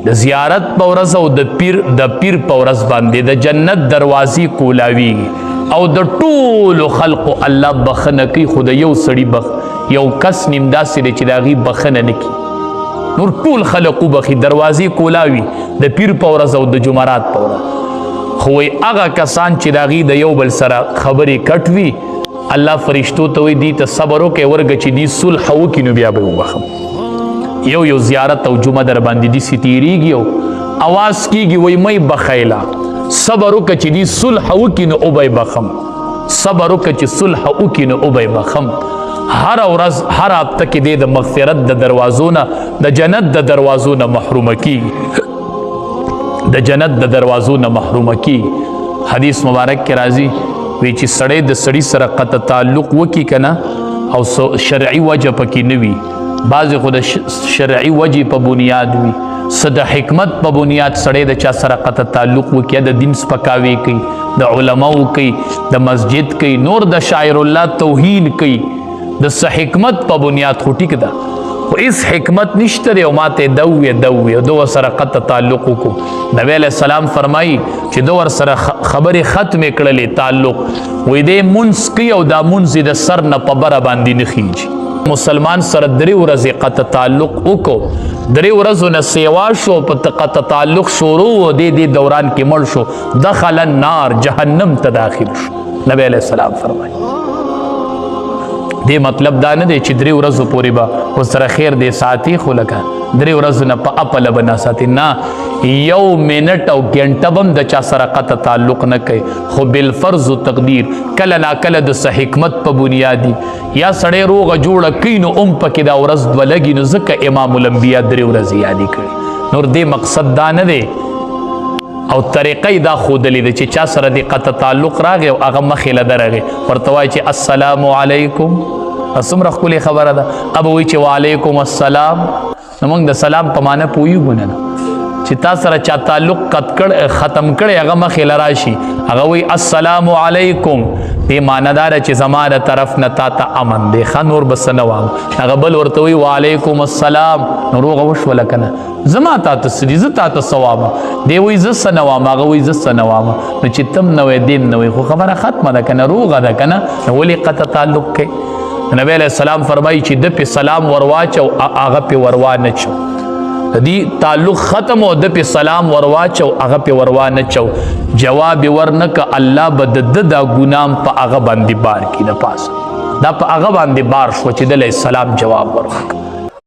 د زیارت په ورځ او د پیر په ورځ باندې د جنت دروازې کولاویږي او د ټولو خلقو الله بخنه کوي، خو د یو سړي یو کس نیم داسې دی چې د هغې بخنه نه کي، نور ټول خلق وبخي، دروازې کولاوي د پیر په ورځ او د جمعرات په ورځ. خو وایي هغه کسان چې د هغې د یو بل سره خبرې کټ وي، الله فرشتو ته وایي دې ته صبر وکړئ، ورګه چې دې صلح وکړي نو بیا به یې وبخم. یو زیارت او جمعه در باندې داسې تېرېږي او اواز کېږي وایي مه یې بخیله، صبر وکړه چې دې صلح وکړي نو وبه یې بخم، صبر وکړه چې صلح وکړي نو وبه یې بخم. هر ورځ هر هفته کې دی د مغفرت د دروازو نه د جنت د دروازو نه محرومه کېږي، د جنت د دروازو نه محرومه کېږي. حدیث مبارک کې راځي وی چې سړی د سړي سره قطع تعلق وکړي که نه او شرعي وجه پکې نه وي، بعضې خو د شرعي وجې په بنیاد وي، څه د حکمت په بنیاد سړی د چا سره قطع تعلق وکړي، د دین سپکاوی کوي، د علماو کوي، د مسجد کوي، نور د شاعر الله توهین کوي، د څه حکمت په بنیاد خو ټیک ده، خو هېڅ حکمت نشته دی او ما ته دوي او دو ورسره قطع تعلق وکړو. نبی علیه السلام فرمایي چې دو ورسره خبرې ختمې کړلې تعلق، وایي دی مونځ کوي او دا مونځ یې د سر نه په بره باندې نه خیږي. مسلمان سره 3 ورځې قطع تعلق وکړو، 3 ورځو نه سیوا شو، په قطع تعلق شروع و دې دوران کې مړ شو، دخل النار، جهنم ته داخل شو. نبی علیه السلام فرمایي دې مطلب دا نه دی چې 3 ورځو پورې به ورسره خیر دی ساتي، خو لکه 3 ورځو نه په اپله به نه ساتي، نه 1 منټ او ګنټه به هم د چا سره قطع تعلق نه کوي، خو بالفرض و تقدیر کله ناکله د څه حکمت په بنیادي یا سړی روغه جوړه کوي نو پکې دا ورځ دوه لګي، نو ځکه امام الانبیا 3 ورځې یادې کړي. نور دې مقصد دا نه دی او طریقه دا ښودلې ده چې چا سره د قطع تعلق راغی او هغه مخې له درغی ورته وایي چې السلام علیکم، څومره ښکلې خبره ده، اب وایي چې وعلیکم السلام، نو موږ د سلام په معنی پوهېږو نه چې تا سره چا تعلق ختم کړی هغه مخې له راشي، هغه وایي السلام علیکم، دې معنی دا ده چې زما د طرف نه تا ته امن دی، ښه نور به څه نه وام. هغه بل ورته وایي وعلیکم السلام، نو روغه وشوله که نه، زما تا ته څه دي، زه تا ته څه وامه، دی وایي زه څه نه وام، هغه وایي زه څه نه وامه، نو چې تم نه وایې دیم نه وایي خو خبره ختمه ده که نه، روغه ده که نه، نو ولې قطع تعلق کوي؟ نبی علیه السلام فرمایي چې ده پې سلام ورواچو هغه پې وروا چو، د دې تعلق ختم او د پې سلام ورواچو هغه پې وروا چو، جواب یې ورنکه الله به د ده دا ګنام په هغه باندې بار کړي، د پاسه دا په هغه باندې بار شو چې د علیه السلام جواب ورکړه.